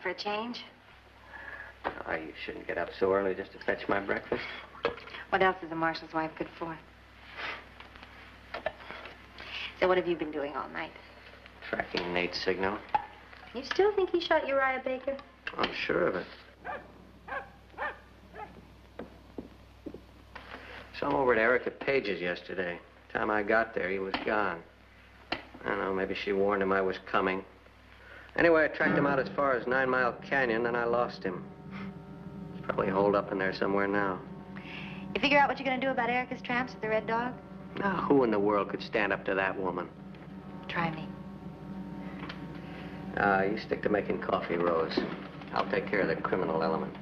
for a change? Oh, you shouldn't get up so early just to fetch my breakfast. What else is a marshal's wife good for? So what have you been doing all night? Tracking Nate's signal. You still think he shot Uriah Baker? I'm sure of it. Saw him over at Erica Page's yesterday. Time I got there, he was gone. I don't know, maybe she warned him I was coming. Anyway, I tracked him out as far as 9 Mile Canyon, then I lost him. He's probably holed up in there somewhere now. You figure out what you're going to do about Erica's tramps at the Red Dog? Now, who in the world could stand up to that woman? Try me. You stick to making coffee, Rose. I'll take care of the criminal element.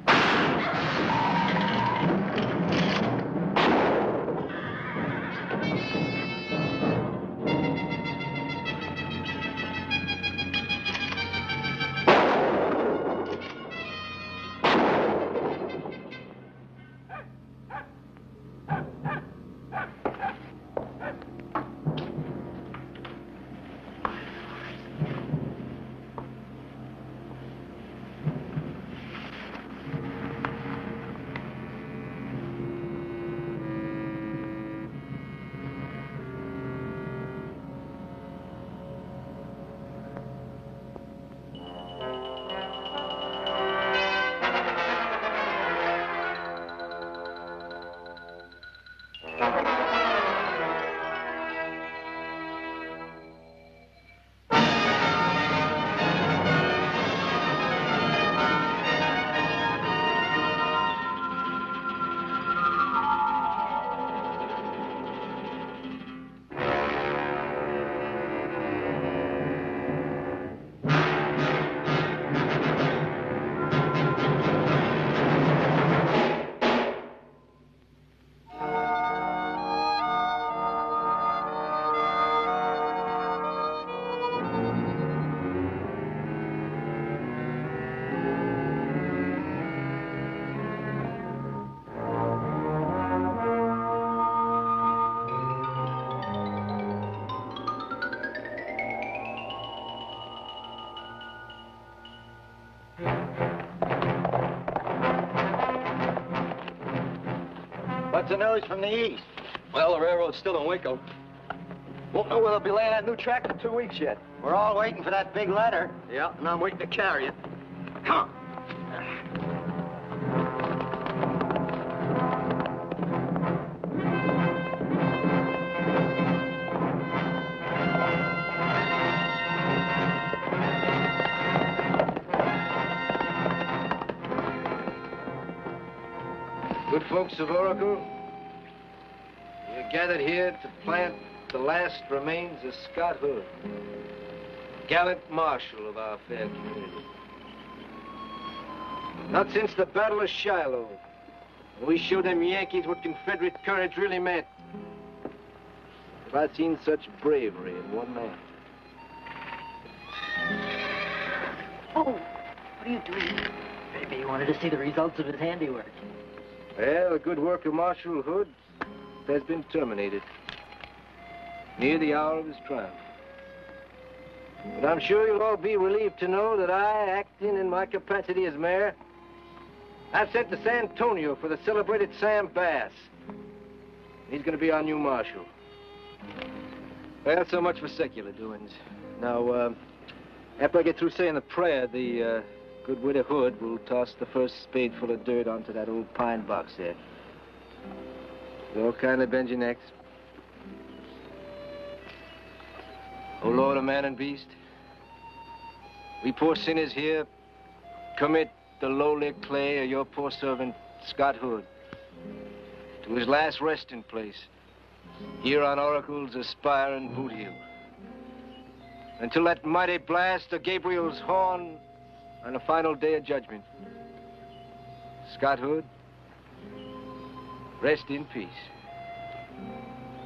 What's the news from the east? Well, the railroad's still in Waco. Won't know where they'll be laying that new track for 2 weeks yet. We're all waiting for that big letter. Yeah, and I'm waiting to carry it. Come on. Good folks of Oracle, you're gathered here to plant the last remains of Scott Hood, gallant marshal of our fair community. Not since the Battle of Shiloh, we showed them Yankees what Confederate courage really meant. Have I seen such bravery in one man? Oh, what are you doing? Maybe he wanted to see the results of his handiwork. Well, the good work of Marshal Hood has been terminated near the hour of his triumph. But I'm sure you'll all be relieved to know that I, acting in my capacity as mayor, I've sent to San Antonio for the celebrated Sam Bass. He's going to be our new marshal. Well, so much for secular doings. Now, after I get through saying the prayer, the good widow Hood will toss the first spadeful of dirt onto that old pine box there. You'll kindly bend your necks. O Lord of man and beast, we poor sinners here commit the lowly clay of your poor servant, Scott Hood, to his last resting place here on Oracle's aspiring boot heel. Until that mighty blast of Gabriel's horn on the final day of judgment. Scott Hood, rest in peace.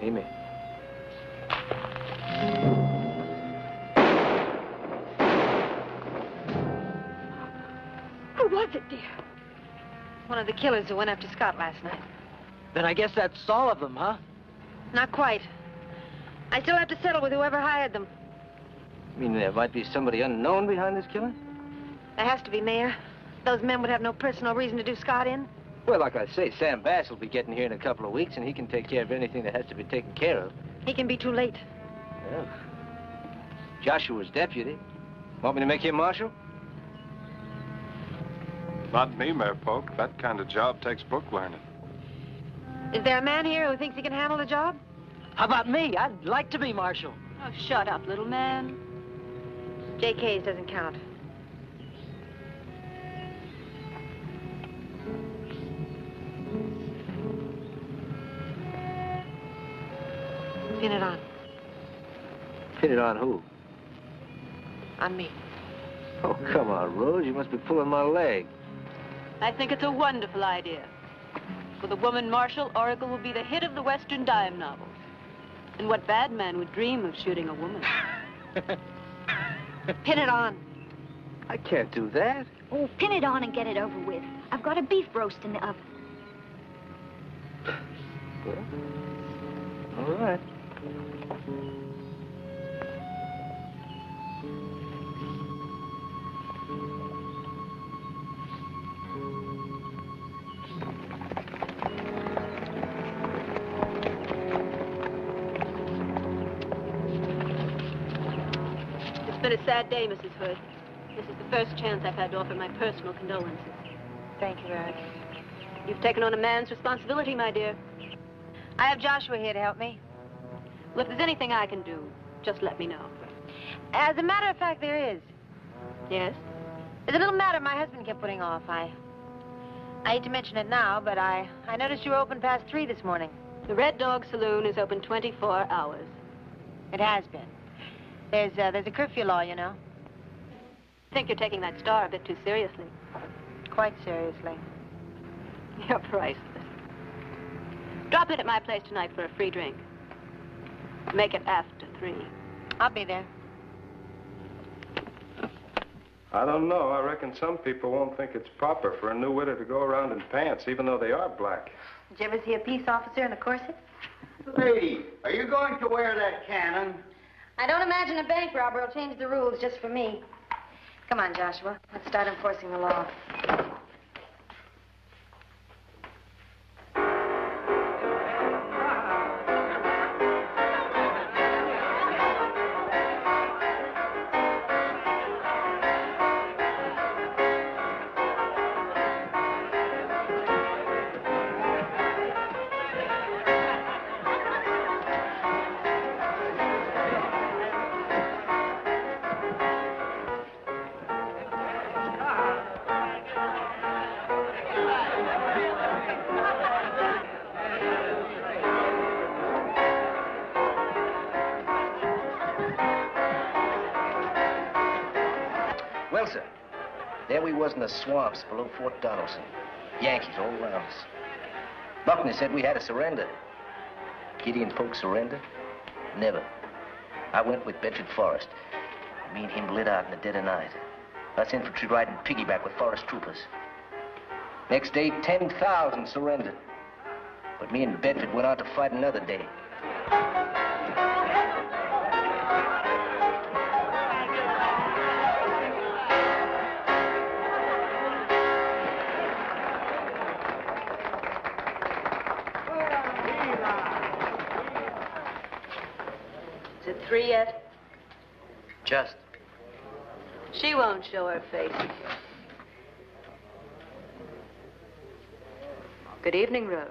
Amen. Who was it, dear? One of the killers who went after Scott last night. Then I guess that's all of them, huh? Not quite. I still have to settle with whoever hired them. You mean there might be somebody unknown behind this killing? There has to be, Mayor. Those men would have no personal reason to do Scott in. Well, like I say, Sam Bass will be getting here in a couple of weeks, and he can take care of anything that has to be taken care of. He can be too late. Well, Joshua's deputy. Want me to make him marshal? Not me, Mayor Polk. That kind of job takes book learning. Is there a man here who thinks he can handle the job? How about me? I'd like to be marshal. Oh, shut up, little man. JK's doesn't count. Pin it on. Pin it on who? On me. Oh, come on, Rose. You must be pulling my leg. I think it's a wonderful idea. With a woman marshal, Oracle will be the hit of the Western dime novels. And what bad man would dream of shooting a woman? Pin it on. I can't do that. Oh, pin it on and get it over with. I've got a beef roast in the oven. Well, all right. It's been a sad day, Mrs. Hood. This is the first chance I've had to offer my personal condolences. Thank you, Eric. You've taken on a man's responsibility, my dear. I have Joshua here to help me. Well, if there's anything I can do, just let me know. As a matter of fact, there is. Yes? There's a little matter my husband kept putting off. I hate to mention it now, but I noticed you were open past 3 this morning. The Red Dog Saloon is open 24 hours. It has been. There's a curfew law, you know. I think you're taking that star a bit too seriously. Quite seriously. You're priceless. Drop in at my place tonight for a free drink. Make it after 3. I'll be there. I don't know. I reckon some people won't think it's proper for a new widow to go around in pants, even though they are black. Did you ever see a peace officer in a corset? Lady, are you going to wear that cannon? I don't imagine a bank robber will change the rules just for me. Come on, Joshua. Let's start enforcing the law. Well, sir, there we was in the swamps below Fort Donaldson. Yankees all around us. Buckner said we had to surrender. Gideon Polk surrender? Never. I went with Bedford Forrest. Me and him lit out in the dead of night. Us infantry riding piggyback with Forrest troopers. Next day, 10,000 surrendered. But me and Bedford went out to fight another day. Is it 3 yet? Just. She won't show her face. Good evening, Rose.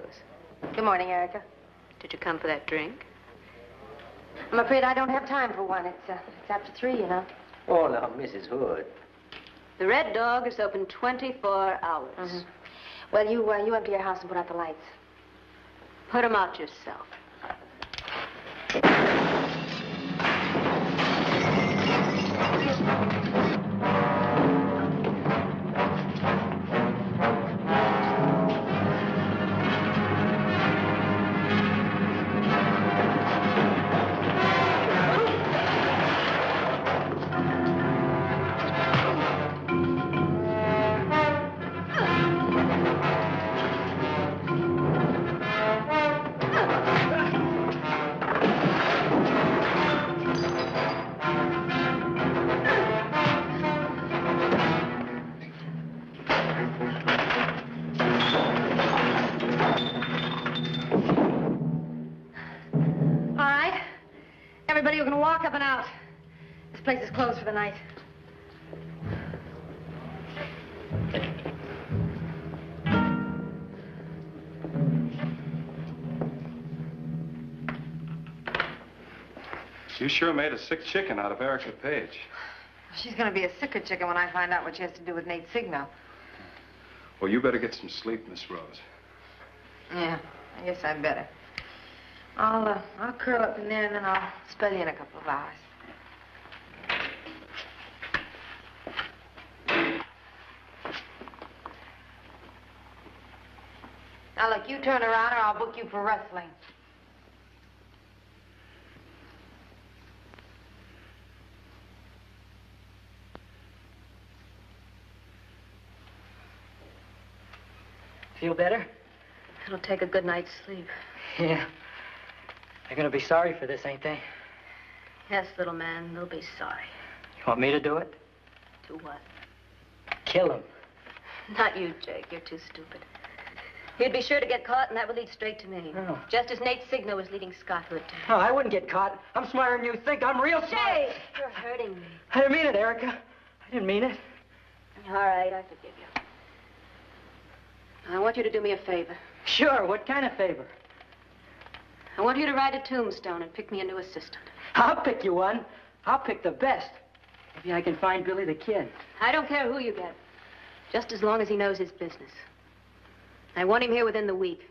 Good morning, Erica. Did you come for that drink? I'm afraid I don't have time for one. It's after 3, you know. Oh, now, Mrs. Hood. The Red Dog is open 24 hours. Mm-hmm. Well, you empty your house and put out the lights. Put 'em out yourself. All right. Everybody, we're going to walk up and out. This place is closed for the night. You sure made a sick chicken out of Erica Page. She's going to be a sicker chicken when I find out what she has to do with Nate Signo. Well, you better get some sleep, Miss Rose. Yeah, I guess I'd better. I'll curl up in there and then I'll spell you in a couple of hours. Now, look, you turn around or I'll book you for wrestling. Feel better? It'll take a good night's sleep. Yeah. They're gonna be sorry for this, ain't they? Yes, little man, they'll be sorry. You want me to do it? Do what? Kill him. Not you, Jake. You're too stupid. He'd be sure to get caught, and that would lead straight to me. Oh. Just as Nate Signo was leading Scott Hood to me. No, I wouldn't get caught. I'm smarter than you think. I'm real smart. Jake, you're hurting me. I didn't mean it, Erica. I didn't mean it. All right, I forgive you. I want you to do me a favor. Sure, what kind of favor? I want you to write a tombstone and pick me a new assistant. I'll pick you one. I'll pick the best. Maybe I can find Billy the Kid. I don't care who you get, just as long as he knows his business. I want him here within the week.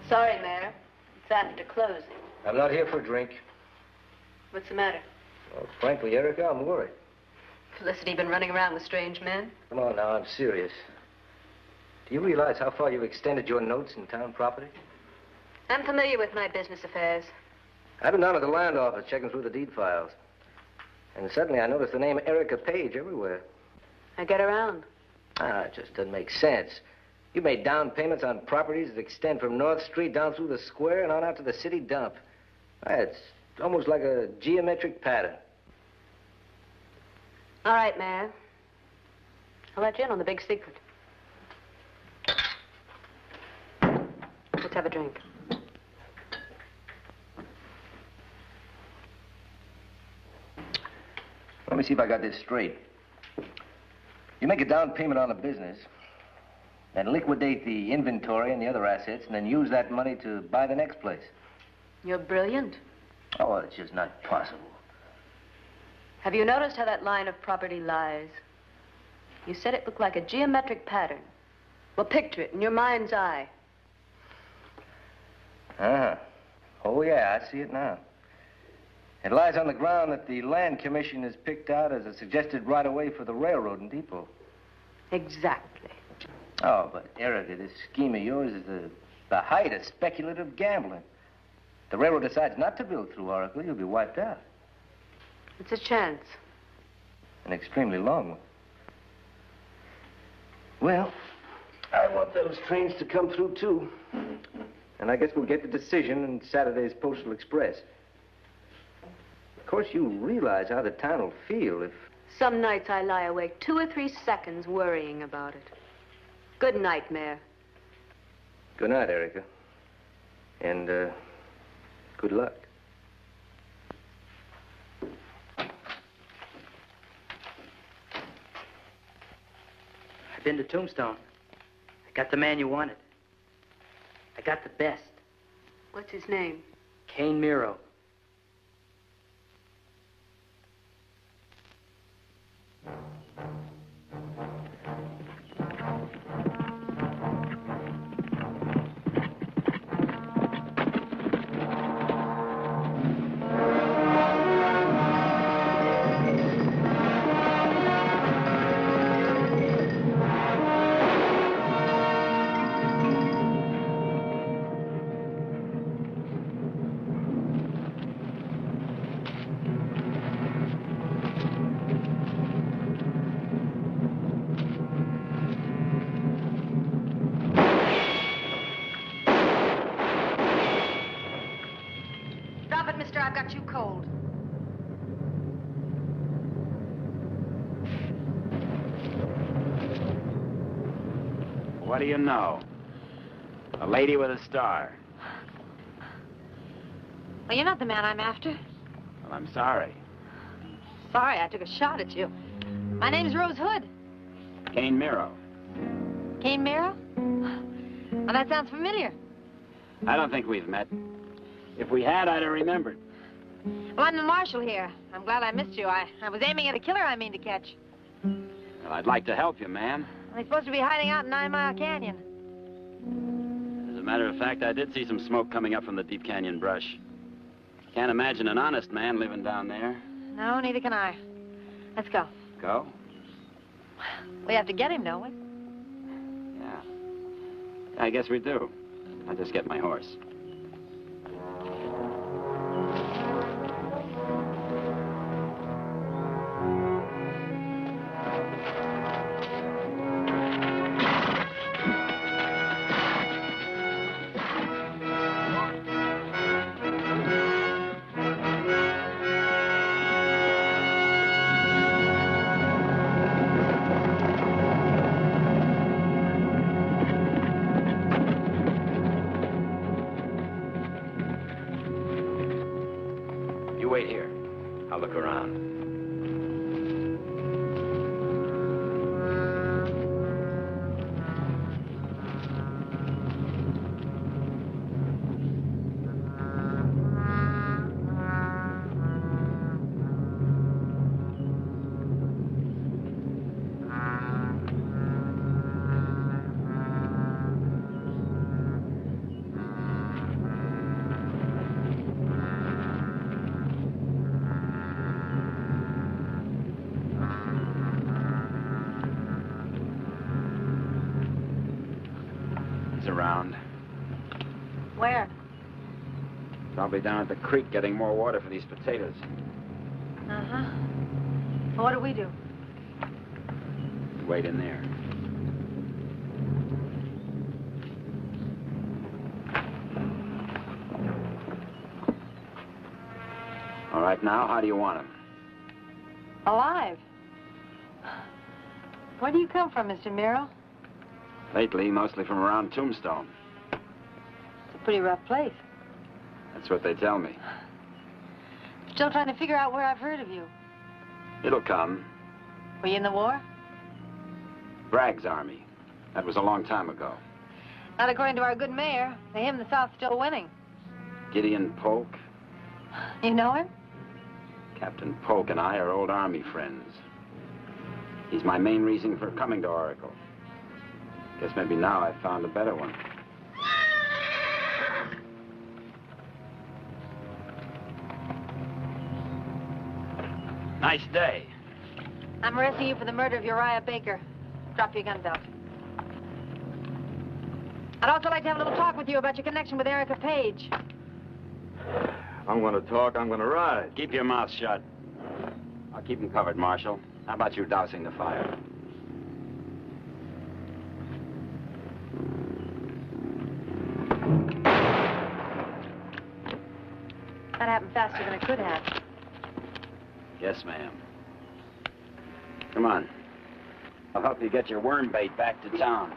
Sorry, Mayor. It's after closing. I'm not here for a drink. What's the matter? Well, frankly, Erica, I'm worried. Felicity been running around with strange men? Come on now, I'm serious. Do you realize how far you've extended your notes in town property? I'm familiar with my business affairs. I've been down at the land office checking through the deed files. And suddenly I noticed the name Erica Page everywhere. I get around. It just doesn't make sense. You made down payments on properties that extend from North Street down through the square and on out to the city dump. It's almost like a geometric pattern. All right, Mayor. I'll let you in on the big secret. Let's have a drink. Let me see if I got this straight. You make a down payment on a business, then liquidate the inventory and the other assets, and then use that money to buy the next place. You're brilliant. Oh, it's just not possible. Have you noticed how that line of property lies? You said it looked like a geometric pattern. Well, picture it in your mind's eye. Uh-huh. Oh, yeah, I see it now. It lies on the ground that the Land Commission has picked out as a suggested right-of-way for the railroad and depot. Exactly. Oh, but Erica, this scheme of yours is the height of speculative gambling. If the railroad decides not to build through Oracle, you'll be wiped out. It's a chance. An extremely long one. Well, I want those trains to come through, too. And I guess we'll get the decision in Saturday's Postal Express. Of course, you realize how the town will feel if... Some nights I lie awake 2 or 3 seconds worrying about it. Good night, Mayor. Good night, Erica. And, good luck. been to Tombstone. I got the man you wanted. I got the best. What's his name? Kane Miro. Drop it, mister. I've got you cold. What do you know? A lady with a star. Well, you're not the man I'm after. Well, I'm sorry. Sorry, I took a shot at you. My name's Rose Hood. Kane Miro. Kane Miro? Well, that sounds familiar. I don't think we've met. If we had, I'd have remembered. Well, I'm the marshal here. I'm glad I missed you. I was aiming at a killer I mean to catch. Well, I'd like to help you, ma'am. Well, he's supposed to be hiding out in 9 Mile Canyon. As a matter of fact, I did see some smoke coming up from the Deep Canyon brush. Can't imagine an honest man living down there. No, neither can I. Let's go. Go? We have to get him, don't we? Yeah. I guess we do. I'll just get my horse. You wait here. I'll look around. Around. Where? Probably down at the creek getting more water for these potatoes. Uh-huh. Well, what do we do? Wait in there. All right, now, how do you want him? Alive. Where do you come from, Mr. Miro? Lately, mostly from around Tombstone. It's a pretty rough place. That's what they tell me. Still trying to figure out where I've heard of you. It'll come. Were you in the war? Bragg's army. That was a long time ago. Not according to our good mayor. To him, the South's still winning. Gideon Polk. You know him? Captain Polk and I are old army friends. He's my main reason for coming to Oracle. Guess maybe now I've found a better one. Nice day. I'm arresting you for the murder of Uriah Baker. Drop your gun belt. I'd also like to have a little talk with you about your connection with Erica Page. I'm going to talk, I'm going to ride. Keep your mouth shut. I'll keep him covered, Marshal. How about you dousing the fire? That happened faster than it could have. Yes, ma'am. Come on. I'll help you get your worm bait back to town.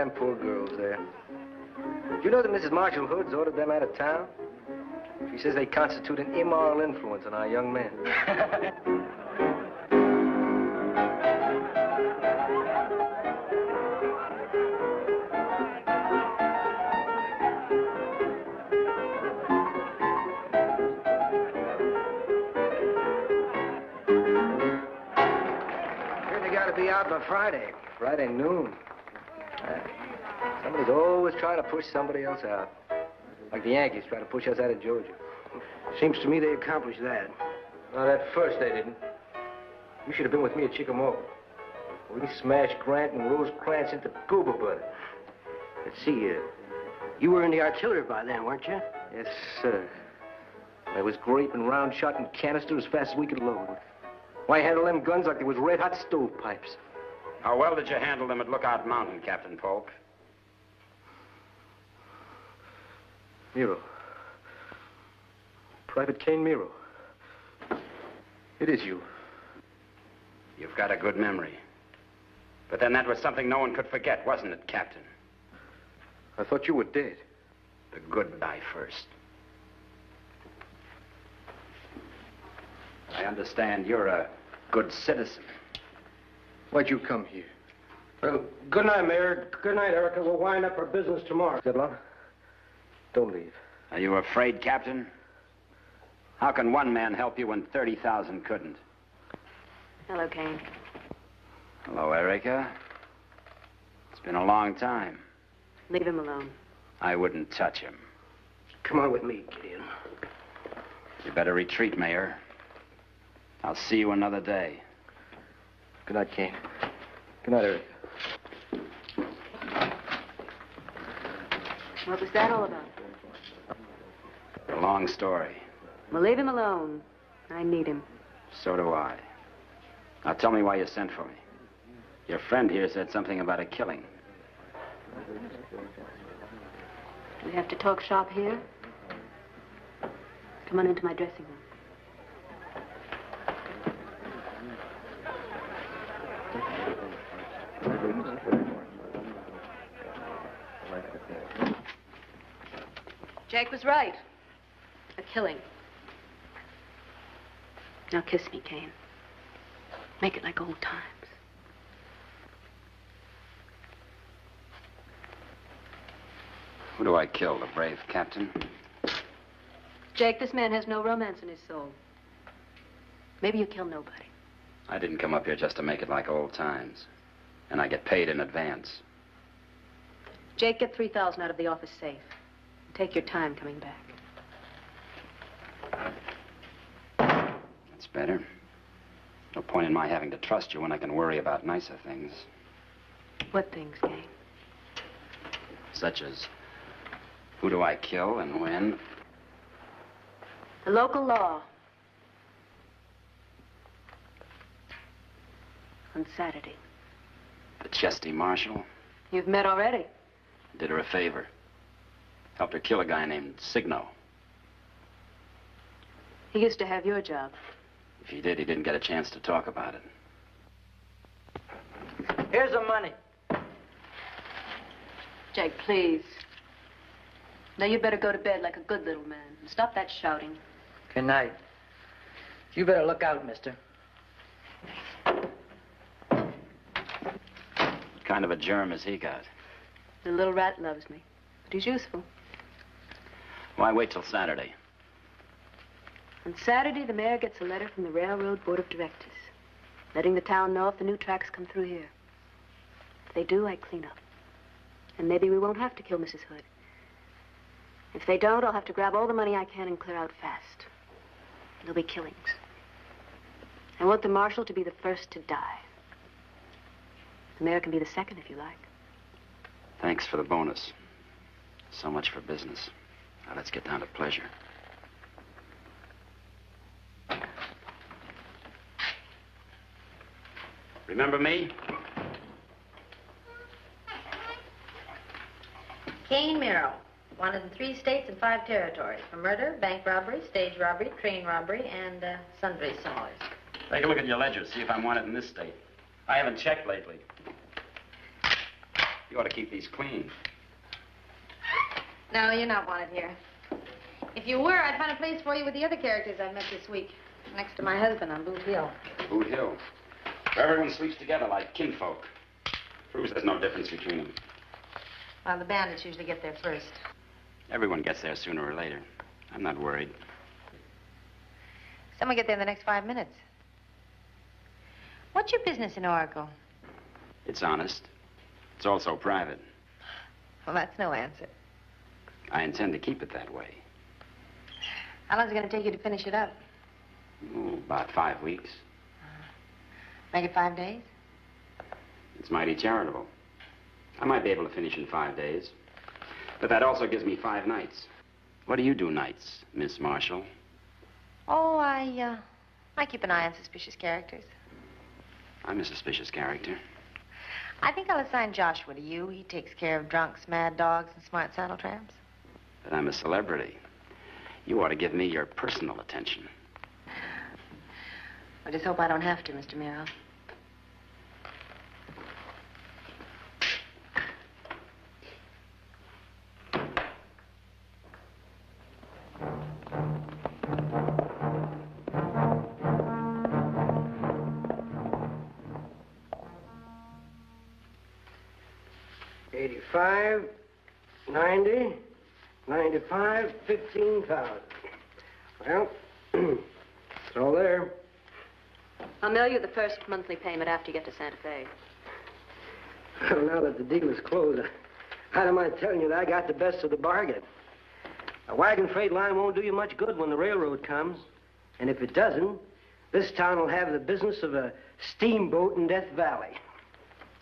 them poor girls there. Do you know that Mrs. Marshall Hood's ordered them out of town? She says they constitute an immoral influence on our young men. Be out by Friday noon. Somebody's always trying to push somebody else out. Like the Yankees trying to push us out of Georgia. Seems to me they accomplished that. Well, at first they didn't. You should have been with me at Chickamauga. We smashed Grant and Rosecrans into goober butter. Let's see, you were in the artillery by then, weren't you? Yes, sir. I was graping round shot and canister as fast as we could load. Why handle them guns like they was red-hot stovepipes? How well did you handle them at Lookout Mountain, Captain Polk? Miro. Private Kane Miro. It is you. You've got a good memory. But then that was something no one could forget, wasn't it, Captain? I thought you were dead. The good die first. I understand you're a good citizen. Why'd you come here? Well, good night, Mayor. Good night, Erica. We'll wind up our business tomorrow. Zebulon, don't leave. Are you afraid, Captain? How can one man help you when 30,000 couldn't? Hello, Kane. Hello, Erica. It's been a long time. Leave him alone. I wouldn't touch him. Come on with me, Gideon. You better retreat, Mayor. I'll see you another day. Good night, Kane. Good night, Eric. What was that all about? A long story. Well, leave him alone. I need him. So do I. Now tell me why you sent for me. Your friend here said something about a killing. Do we have to talk shop here? Come on into my dressing room. Jake was right. A killing. Now kiss me, Kane. Make it like old times. Who do I kill, the brave captain? Jake, this man has no romance in his soul. Maybe you kill nobody. I didn't come up here just to make it like old times. And I get paid in advance. Jake, get $3,000 out of the office safe. Take your time coming back. That's better. No point in my having to trust you when I can worry about nicer things. What things, Kane? Such as, who do I kill and when? The local law. On Saturday. The Chesty Marshal? You've met already. Did her a favor. Helped her kill a guy named Signo. He used to have your job. If he did, he didn't get a chance to talk about it. Here's the money. Jake, please. Now you'd better go to bed like a good little man. And stop that shouting. Good night. You better look out, mister. What kind of a germ has he got? The little rat loves me. But he's useful. Why wait till Saturday? On Saturday, the mayor gets a letter from the Railroad Board of Directors, letting the town know if the new tracks come through here. If they do, I clean up. And maybe we won't have to kill Mrs. Hood. If they don't, I'll have to grab all the money I can and clear out fast. There'll be killings. I want the marshal to be the first to die. The mayor can be the second if you like. Thanks for the bonus. So much for business. Now let's get down to pleasure. Remember me? Kane Miro, wanted in 3 states and 5 territories for murder, bank robbery, stage robbery, train robbery, and sundry similars. Take a look at your ledger, see if I'm wanted in this state. I haven't checked lately. You ought to keep these clean. No, you're not wanted here. If you were, I'd find a place for you with the other characters I've met this week. Next to my husband on Boot Hill. Boot Hill. Where everyone sleeps together like kinfolk. Proves there's no difference between them. Well, the bandits usually get there first. Everyone gets there sooner or later. I'm not worried. Someone get there in the next 5 minutes. What's your business in Oracle? It's honest. It's also private. Well, that's no answer. I intend to keep it that way. How long is it going to take you to finish it up? Oh, about 5 weeks. Make it 5 days? It's mighty charitable. I might be able to finish in 5 days. But that also gives me 5 nights. What do you do nights, Miss Marshall? Oh, I keep an eye on suspicious characters. I'm a suspicious character. I think I'll assign Joshua to you. He takes care of drunks, mad dogs, and smart saddle tramps. But I'm a celebrity. You ought to give me your personal attention. I just hope I don't have to, Mr. Miro. $85, $90, $95, $15,000. Well, it's all there. I'll mail you the first monthly payment after you get to Santa Fe. Well, now that the deal is closed, I don't mind telling you that I got the best of the bargain. A wagon freight line won't do you much good when the railroad comes. And if it doesn't, this town will have the business of a steamboat in Death Valley.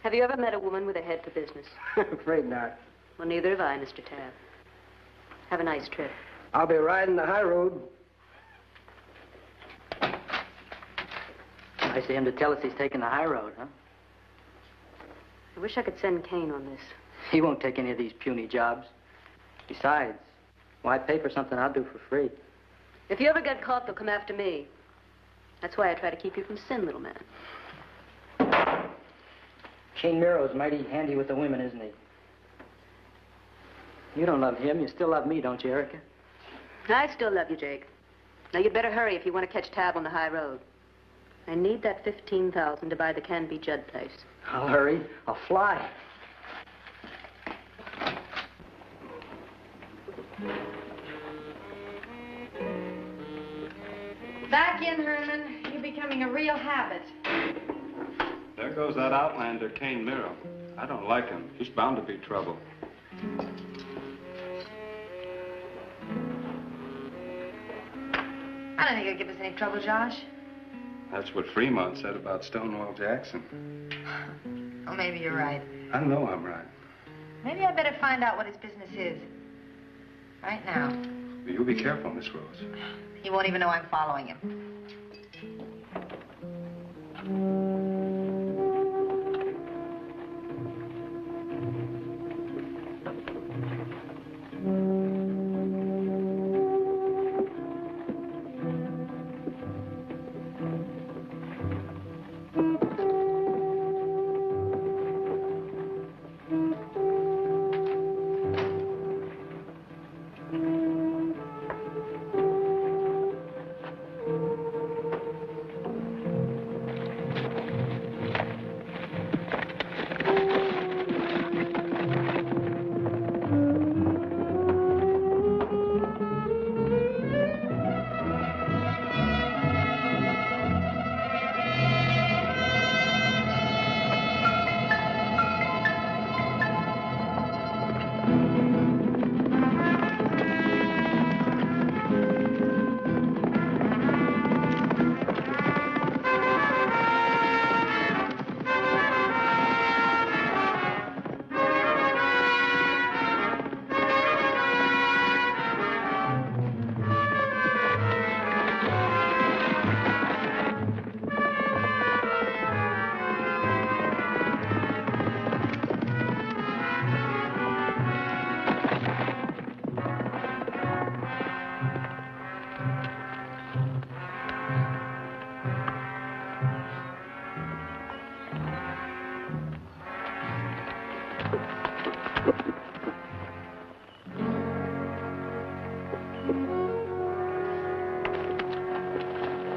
Have you ever met a woman with a head for business? Afraid not. Well, neither have I, Mr. Tabb. Have a nice trip. I'll be riding the high road. I see him to tell us he's taking the high road, huh? I wish I could send Kane on this. He won't take any of these puny jobs. Besides, why pay for something I'll do for free? If you ever get caught, they'll come after me. That's why I try to keep you from sin, little man. Kane Miro's mighty handy with the women, isn't he? You don't love him. You still love me, don't you, Erica? I still love you, Jake. Now, you'd better hurry if you want to catch Tabb on the high road. I need that $15,000 to buy the Canby Judd place. I'll hurry. I'll fly. Back in, Herman. You're becoming a real habit. There goes that outlander, Kane Miro. I don't like him. He's bound to be trouble. I don't think he'll give us any trouble, Josh. That's what Fremont said about Stonewall Jackson. Oh, maybe you're right. I know I'm right. Maybe I better find out what his business is. Right now. But you be careful, Miss Rose. He won't even know I'm following him.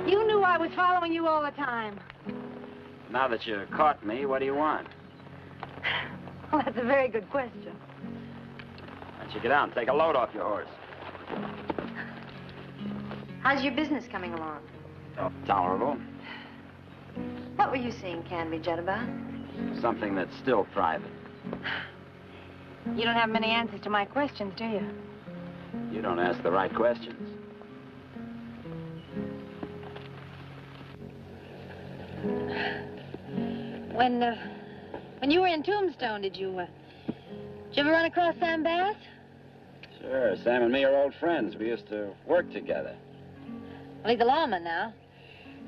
You knew I was following you all the time. Now that you caught me, what do you want? Well, that's a very good question. Why don't you get out and take a load off your horse? How's your business coming along? Oh, tolerable. What were you seeing Canby Jet about? Something that's still private. You don't have many answers to my questions, do you? You don't ask the right questions. When you were in Tombstone, did you ever run across Sam Bass? Sure, Sam and me are old friends. We used to work together. Well, he's a lawman now.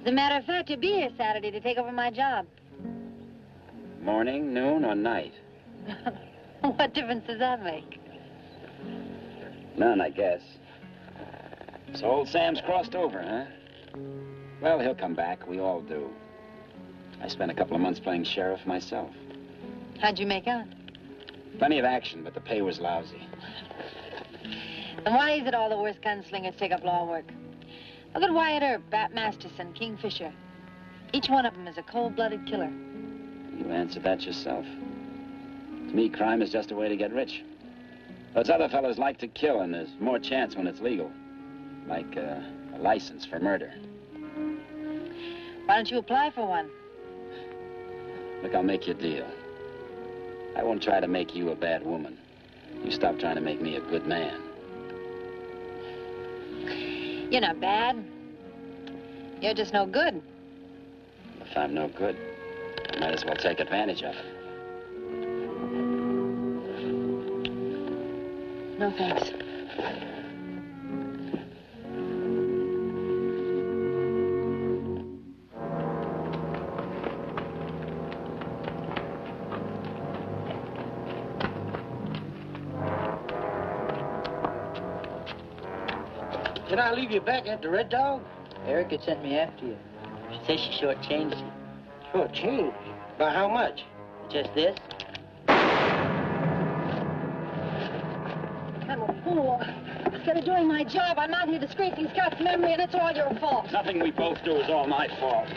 As a matter of fact, he'll be here Saturday to take over my job. Morning, noon, or night? What difference does that make? None, I guess. So old Sam's crossed over, huh? Well, he'll come back. We all do. I spent a couple of months playing sheriff myself. How'd you make out? Plenty of action, but the pay was lousy. And why is it all the worst gunslingers take up law work? Look at Wyatt Earp, Bat Masterson, King Fisher. Each one of them is a cold-blooded killer. You answered that yourself. To me, crime is just a way to get rich. Those other fellows like to kill, and there's more chance when it's legal. Like a license for murder. Why don't you apply for one? Look, I'll make you a deal. I won't try to make you a bad woman. You stop trying to make me a good man. You're not bad. You're just no good. If I'm no good, I might as well take advantage of it. No thanks. Can I leave you back at the Red Dog? Erica sent me after you. She says she shortchanged you. Shortchanged? By how much? Just this. I'm a fool. Instead of doing my job, I'm out here disgracing Scott's memory, and it's all your fault. Nothing we both do is all my fault.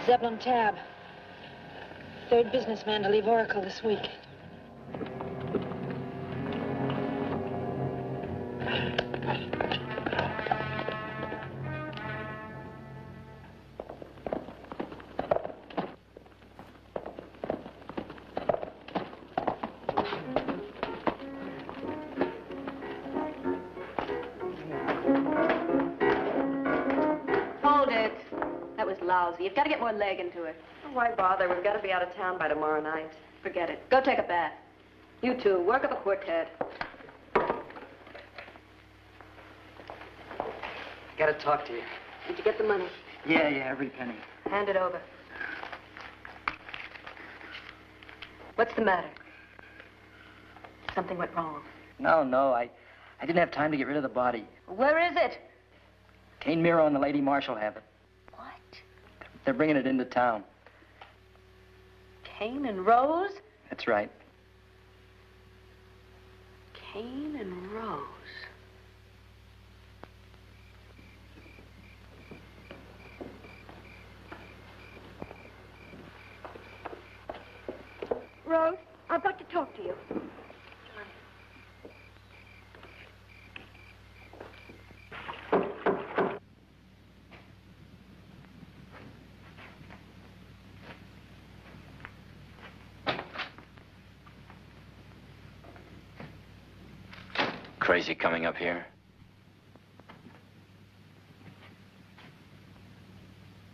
Zeppelin Tab. Third businessman to leave Oracle this week. Hold it. That was lousy. You've got to get more leg into it. Why bother? We've got to be out of town by tomorrow night. Forget it. Go take a bath. You two, work up a quartet. Gotta talk to you. Did you get the money? Yeah, every penny. Hand it over. What's the matter? Something went wrong. No, I didn't have time to get rid of the body. Where is it? Kane Miro and the Lady Marshal have it. What? They're bringing it into town. Kane and Rose? That's right. Kane and Rose. Rose, I've got to talk to you. Crazy coming up here.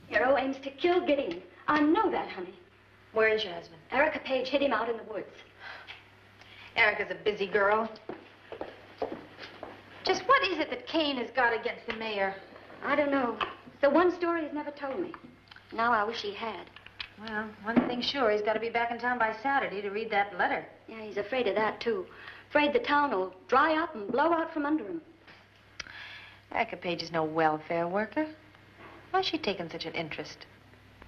Hero aims to kill Gideon. I know that, honey. Where is your husband? Erica Page hid him out in the woods. Erica's a busy girl. Just what is it that Kane has got against the mayor? I don't know. It's the one story he's never told me. Now I wish he had. Well, one thing's sure, he's got to be back in town by Saturday to read that letter. Yeah, he's afraid of that, too. Afraid the town will dry up and blow out from under him. Erica Page is no welfare worker. Why's she taken such an interest?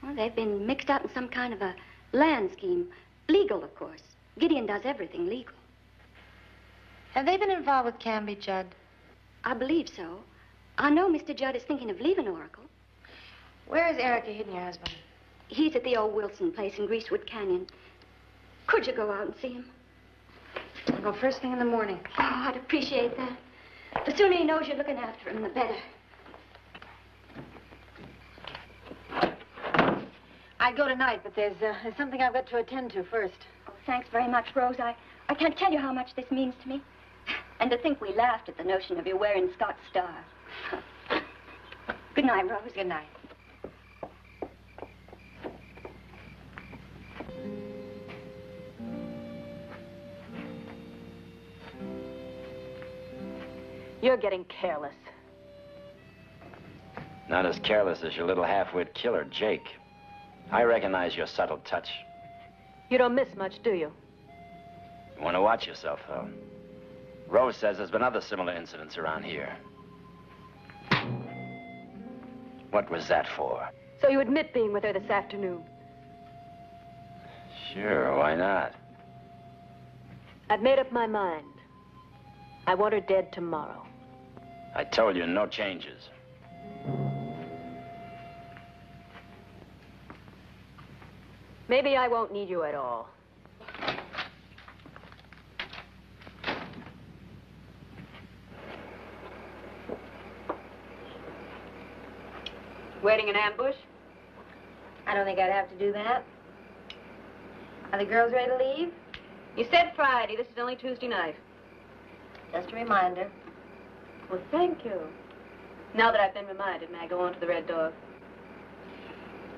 Well, they've been mixed up in some kind of a land scheme. Legal, of course. Gideon does everything legal. Have they been involved with Canby, Judd? I believe so. I know Mr. Judd is thinking of leaving Oracle. Where is Erica hidden, your husband? He's at the old Wilson place in Greasewood Canyon. Could you go out and see him? I'll go first thing in the morning. Oh, I'd appreciate that. The sooner he knows you're looking after him, the better. I'd go tonight, but there's something I've got to attend to first. Oh, thanks very much, Rose. I can't tell you how much this means to me. And to think we laughed at the notion of you wearing Scott's star. Good night, Rose. Good night. You're getting careless. Not as careless as your little half-wit killer, Jake. I recognize your subtle touch. You don't miss much, do you? You want to watch yourself, though. Rose says there's been other similar incidents around here. What was that for? So you admit being with her this afternoon? Sure, why not? I've made up my mind. I want her dead tomorrow. I told you, no changes. Maybe I won't need you at all. Waiting in ambush? I don't think I'd have to do that. Are the girls ready to leave? You said Friday. This is only Tuesday night. Just a reminder. Well, thank you. Now that I've been reminded, may I go on to the Red Dog?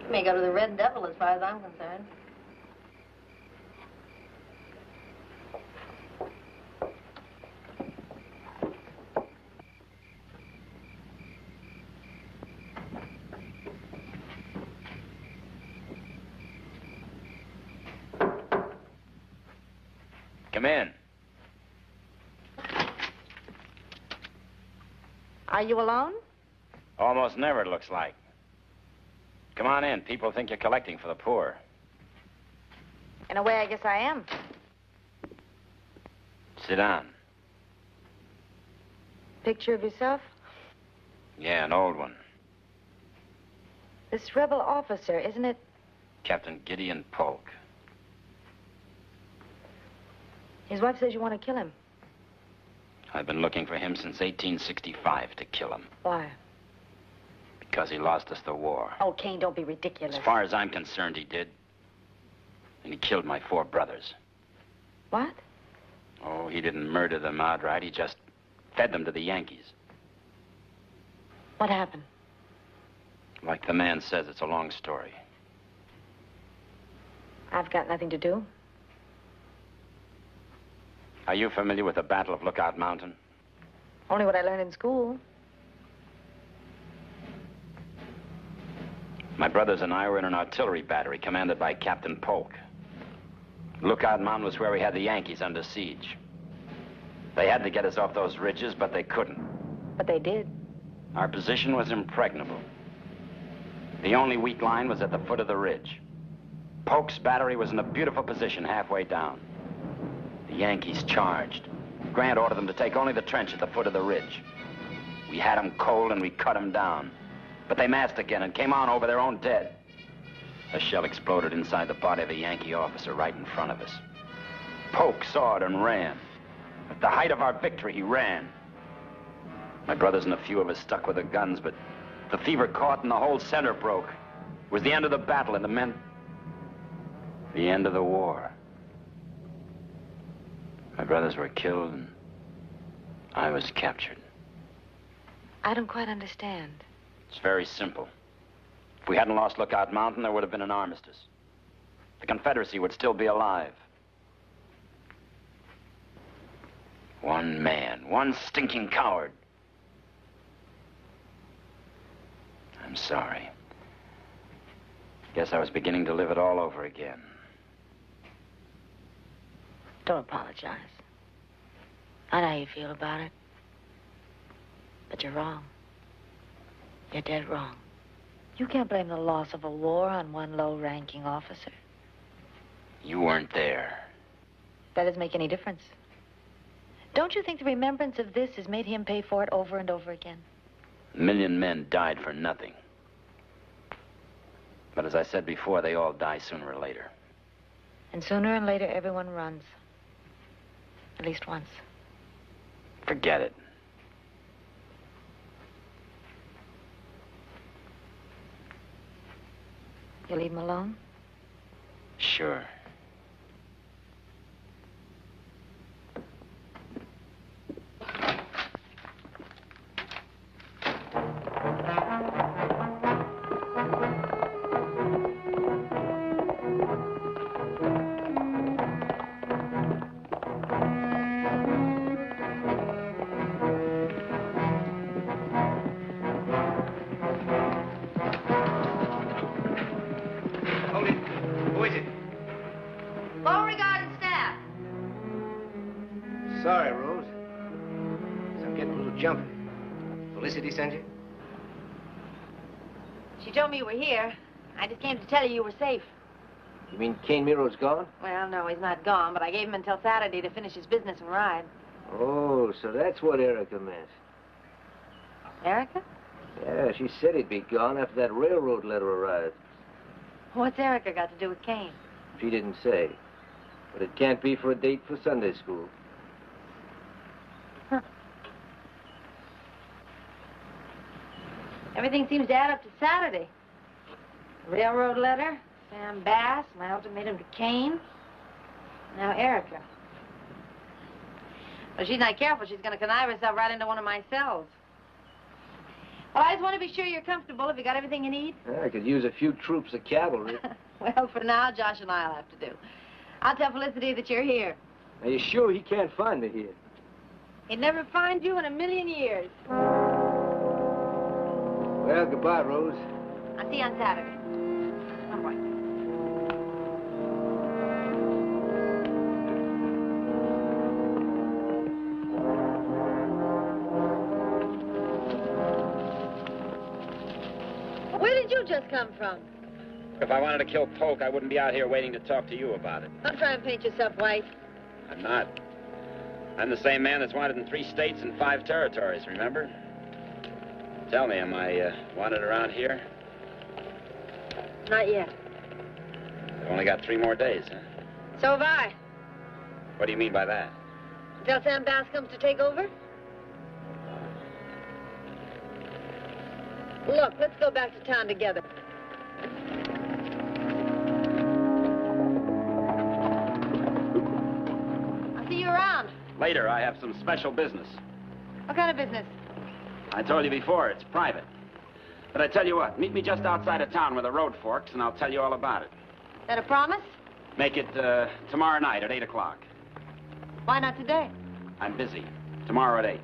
You may go to the Red Devil as far as I'm concerned. Come in. Are you alone? Almost never, it looks like. Come on in. People think you're collecting for the poor. In a way, I guess I am. Sit down. Picture of yourself? Yeah, an old one. This rebel officer, isn't it? Captain Gideon Polk. His wife says you want to kill him. I've been looking for him since 1865 to kill him. Why? Because he lost us the war. Oh, Kane, don't be ridiculous. As far as I'm concerned, he did. And he killed my 4 brothers. What? Oh, he didn't murder them outright. He just fed them to the Yankees. What happened? Like the man says, it's a long story. I've got nothing to do. Are you familiar with the Battle of Lookout Mountain? Only what I learned in school. My brothers and I were in an artillery battery commanded by Captain Polk. Lookout Mountain was where we had the Yankees under siege. They had to get us off those ridges, but they couldn't. But they did. Our position was impregnable. The only weak line was at the foot of the ridge. Polk's battery was in a beautiful position halfway down. The Yankees charged. Grant ordered them to take only the trench at the foot of the ridge. We had them cold and we cut them down. But they massed again and came on over their own dead. A shell exploded inside the body of a Yankee officer right in front of us. Polk saw it and ran. At the height of our victory, he ran. My brothers and a few of us stuck with the guns, but the fever caught and the whole center broke. It was the end of the battle, and it meant the end of the war. My brothers were killed, and I was captured. I don't quite understand. It's very simple. If we hadn't lost Lookout Mountain, there would have been an armistice. the Confederacy would still be alive. One man, one stinking coward. I'm sorry. Guess I was beginning to live it all over again. Don't apologize. I know how you feel about it. But you're wrong. You're dead wrong. You can't blame the loss of a war on one low-ranking officer. You weren't there. That doesn't make any difference. Don't you think the remembrance of this has made him pay for it over and over again? A million men died for nothing. But as I said before, they all die sooner or later. And sooner and later, everyone runs. At least once. Forget it. You leave him alone? Sure. Beauregard and staff. Sorry, Rose. I'm getting a little jumpy. Felicity sent you? She told me you were here. I just came to tell you you were safe. You mean Kane Miro's gone? Well, no, he's not gone, but I gave him until Saturday to finish his business and ride. Oh, so that's what Erica meant. Erica? Yeah, she said he'd be gone after that railroad letter arrived. What's Erica got to do with Kane? She didn't say. But it can't be for a date for Sunday school. Huh. Everything seems to add up to Saturday. Railroad letter, Sam Bass, my ultimatum to Kane. Now Erica. Well, she's not careful. She's going to connive herself right into one of my cells. Well, I just want to be sure you're comfortable. Have you got everything you need? Yeah, I could use a few troops of cavalry. Well, for now, Josh and I'll have to do. I'll tell Felicity that you're here. Are you sure he can't find me here? He'd never find you in a million years. Well, goodbye, Rose. I'll see you on Saturday. Come on, boy. Where did you just come from? If I wanted to kill Polk, I wouldn't be out here waiting to talk to you about it. Don't try and paint yourself white. I'm not. I'm the same man that's wanted in 3 states and 5 territories, remember? Tell me, am I wanted around here? Not yet. I've only got 3 more days, huh? So have I. What do you mean by that? Until Sam Bass comes to take over? Look, let's go back to town together. I'll see you around. Later, I have some special business. What kind of business? I told you before, it's private. But I tell you what, meet me just outside of town where the road forks, and I'll tell you all about it. Is that a promise? Make it tomorrow night at 8 o'clock. Why not today? I'm busy. Tomorrow at 8.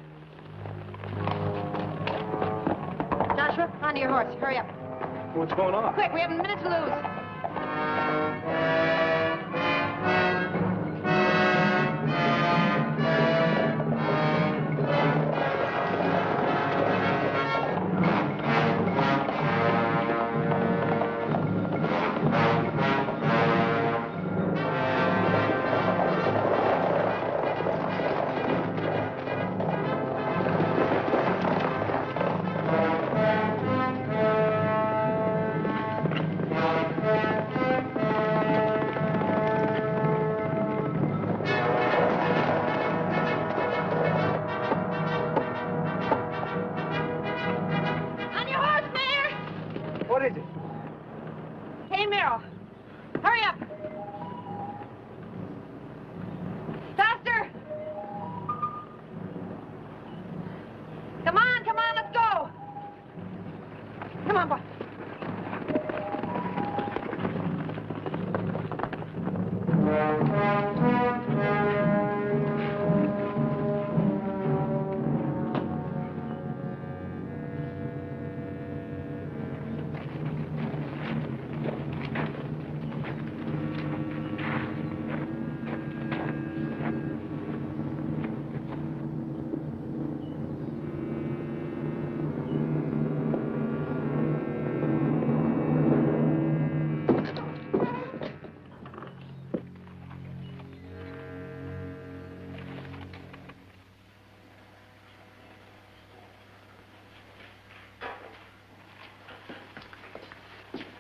Joshua, onto your horse. Hurry up. What's going on? Quick, we have a minute to lose.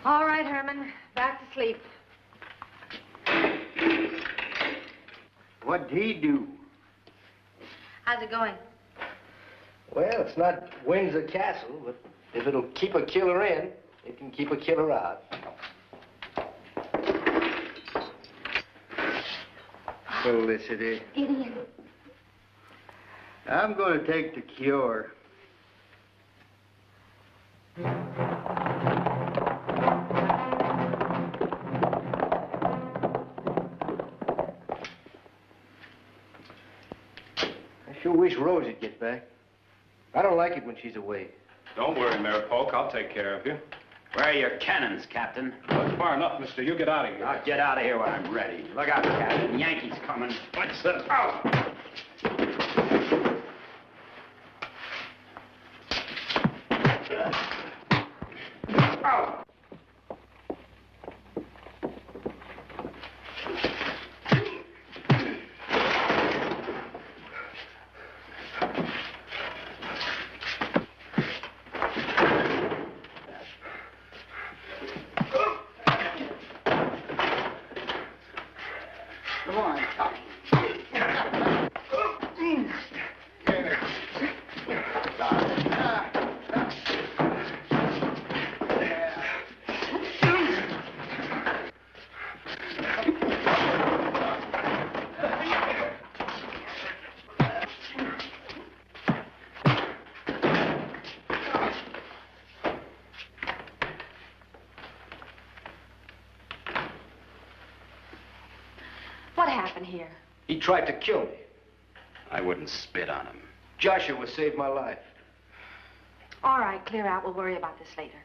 All right, Herman. Back to sleep. What'd he do? How's it going? Well, it's not Windsor Castle, but if it'll keep a killer in, it can keep a killer out. Felicity. Gideon. I'm going to take the cure. I sure wish Rose would get back. I don't like it when she's away. Don't worry, Mayor Polk. I'll take care of you. Where are your cannons, Captain? That's far enough, mister. You get out of here. I'll get out of here when I'm ready. Look out, Captain. Yankees coming. What's the... Oh! Oh! Come on. What happened here? He tried to kill me. I wouldn't spit on him. Joshua saved my life. All right, clear out. We'll worry about this later.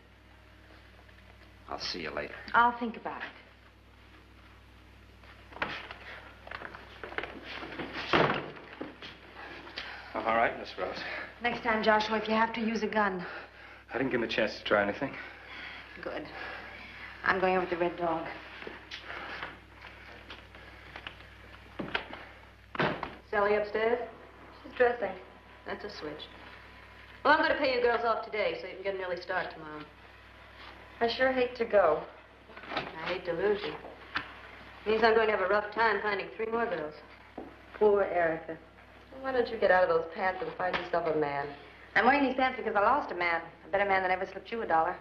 I'll see you later. I'll think about it. All right, Miss Rose. Next time, Joshua, if you have to use a gun. I didn't give him a chance to try anything. Good. I'm going over with the Red Dog. Sally upstairs? She's dressing. That's a switch. Well, I'm going to pay you girls off today so you can get an early start tomorrow. I sure hate to go. I hate to lose you. Means I'm going to have a rough time finding 3 more girls. Poor Erica. Why don't you get out of those pants and find yourself a man? I'm wearing these pants because I lost a man. A better man than ever slipped you $1.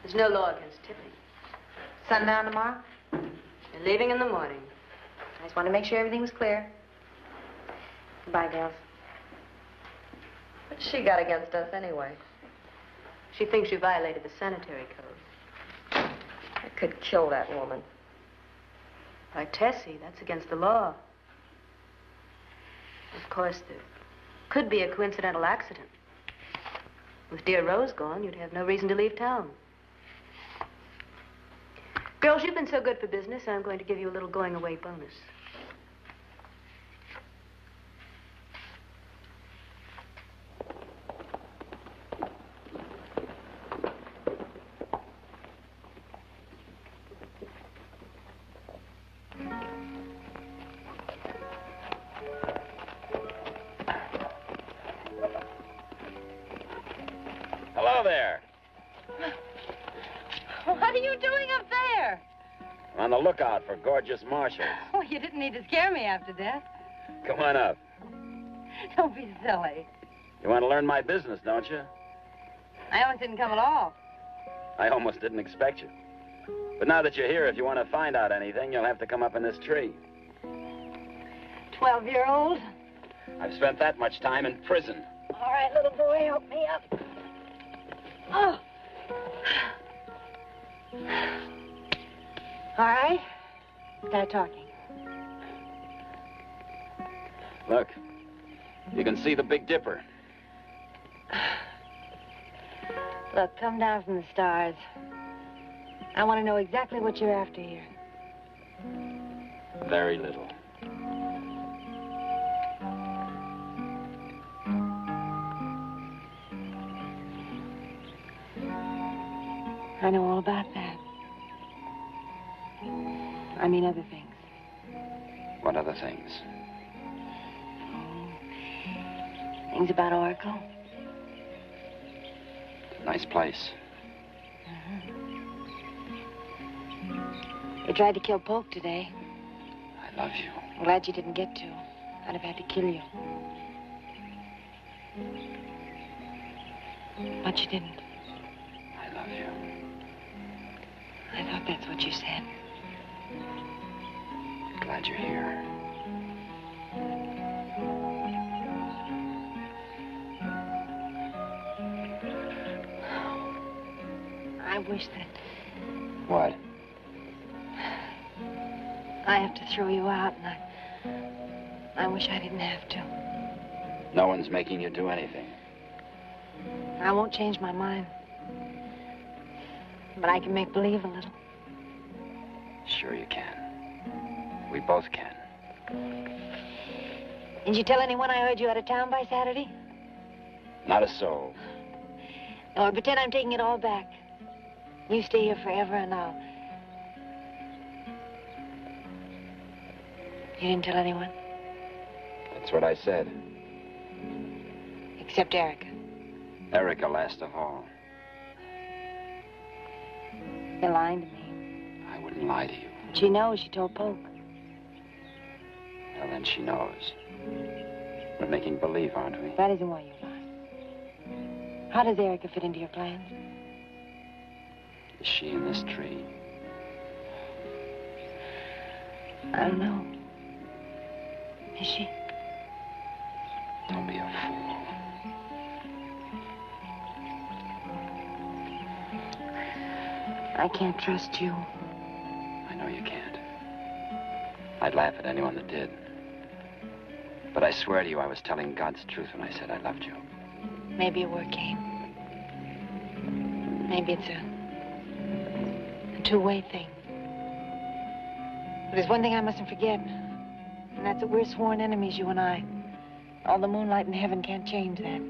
There's no law against tipping. Sundown tomorrow? You're leaving in the morning. I just wanted to make sure everything was clear. Goodbye, girls. What's she got against us anyway? She thinks you violated the sanitary code. I could kill that woman. Why, Tessie, that's against the law. Of course, there could be a coincidental accident. With dear Rose gone, you'd have no reason to leave town. Girls, you've been so good for business, I'm going to give you a little going-away bonus. Hello there. What are you doing up there? I'm on the lookout for gorgeous marshals. Oh, you didn't need to scare me after death. Come on up. Don't be silly. You want to learn my business, don't you? I almost didn't come at all. I almost didn't expect you. But now that you're here, if you want to find out anything, you'll have to come up in this tree. 12-year-old? I've spent that much time in prison. All right, little boy, help me up. Oh. All right. Start talking. Look, you can see the Big Dipper. Look, come down from the stars. I want to know exactly what you're after here. Very little. I know all about that. I mean other things. What other things? Things about Oracle. It's a nice place. You tried to kill Polk today. I love you. I'm glad you didn't get to. I'd have had to kill you. But you didn't. I love you. I thought that's what you said. Glad you're here. I wish that What? I have to throw you out, and I wish I didn't have to. No one's making you do anything. I won't change my mind. But I can make believe a little. Sure you can. We both can. Did you tell anyone I heard you out of town by Saturday? Not a soul. No, pretend I'm taking it all back. You stay here forever and I'll... You didn't tell anyone? That's what I said. Except Erica. Erica last of all. You're lying to me. I wouldn't lie to you. She knows. She told Polk. Well, then she knows. We're making believe, aren't we? That isn't why you lie. How does Erica fit into your plans? Is she in this tree? I don't know. Is she? Don't be a fool. I can't trust you. I know you can't. I'd laugh at anyone that did. But I swear to you, I was telling God's truth when I said I loved you. Maybe a word game. Maybe it's a two-way thing. But there's one thing I mustn't forget. And that's that we're sworn enemies, you and I. All the moonlight in heaven can't change that.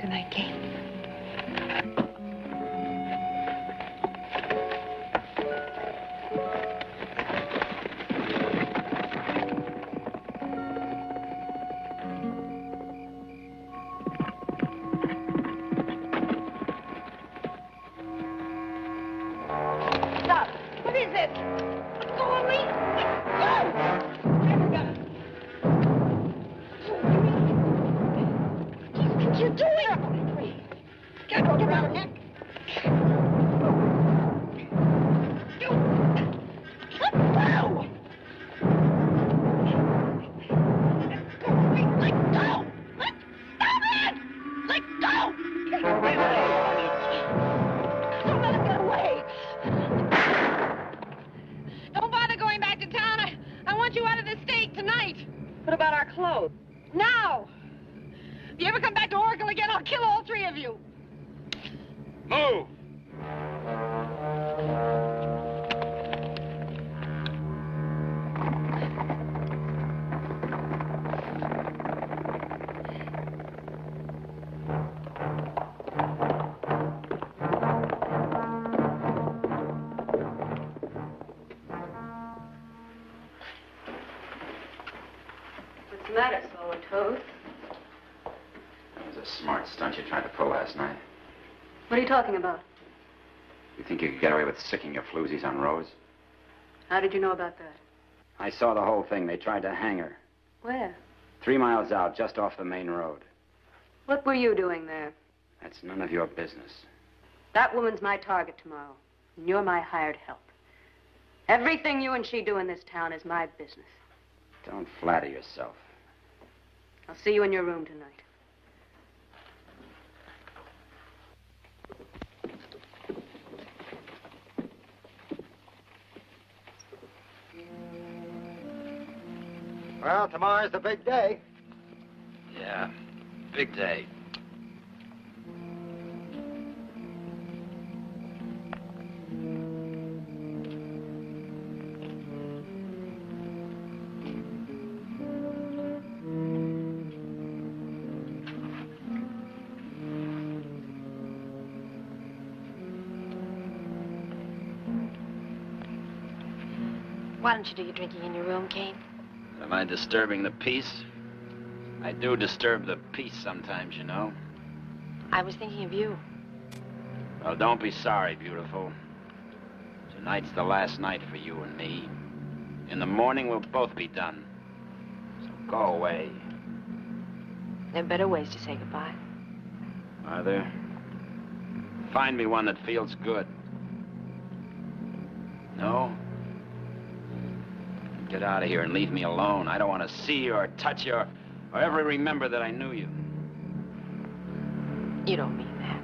Good night, Kate. Stop! What is it? Go on me! Go! Erica! What are you doing? Can't go around her neck. Let go! Let go! Stop it! Let go! Don't let him get away! Don't bother going back to town. I want you out of the state tonight. What about our clothes? Now! If you ever come back to Oracle again, I'll kill all three of you. Move! What's the matter, swollen toes? That was a smart stunt you tried to pull last night. What are you talking about? You think you could get away with sicking your floozies on Rose? How did you know about that? I saw the whole thing. They tried to hang her. Where? 3 miles out, just off the main road. What were you doing there? That's none of your business. That woman's my target tomorrow, and you're my hired help. Everything you and she do in this town is my business. Don't flatter yourself. I'll see you in your room tonight. Well, tomorrow's the big day. Yeah, big day. Why don't you do your drinking in your room, Kane? Am I disturbing the peace? I do disturb the peace sometimes, you know. I was thinking of you. Well, don't be sorry, beautiful. Tonight's the last night for you and me. In the morning, we'll both be done. So go away. There are better ways to say goodbye. Are there? Find me one that feels good. No? Get out of here and leave me alone. I don't want to see you or touch you or ever remember that I knew you. You don't mean that.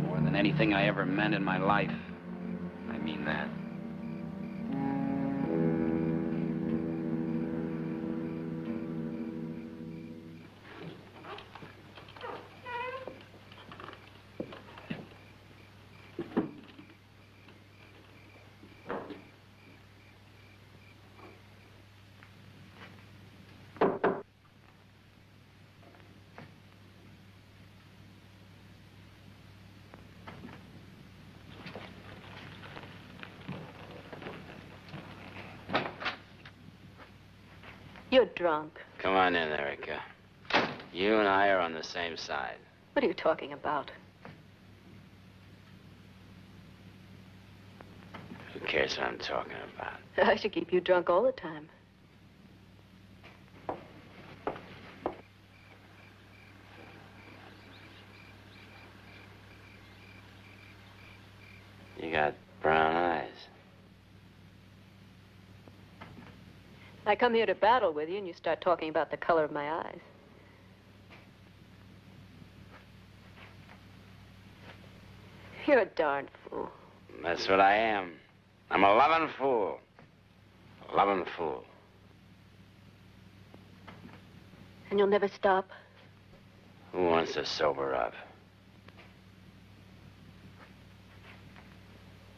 More than anything I ever meant in my life. I mean that. You're drunk. Come on in, Erica. You and I are on the same side. What are you talking about? Who cares what I'm talking about? I should keep you drunk all the time. You got brown eyes. I come here to battle with you, and you start talking about the color of my eyes. You're a darn fool. That's what I am. I'm a loving fool. A loving fool. And you'll never stop? Who wants to sober up?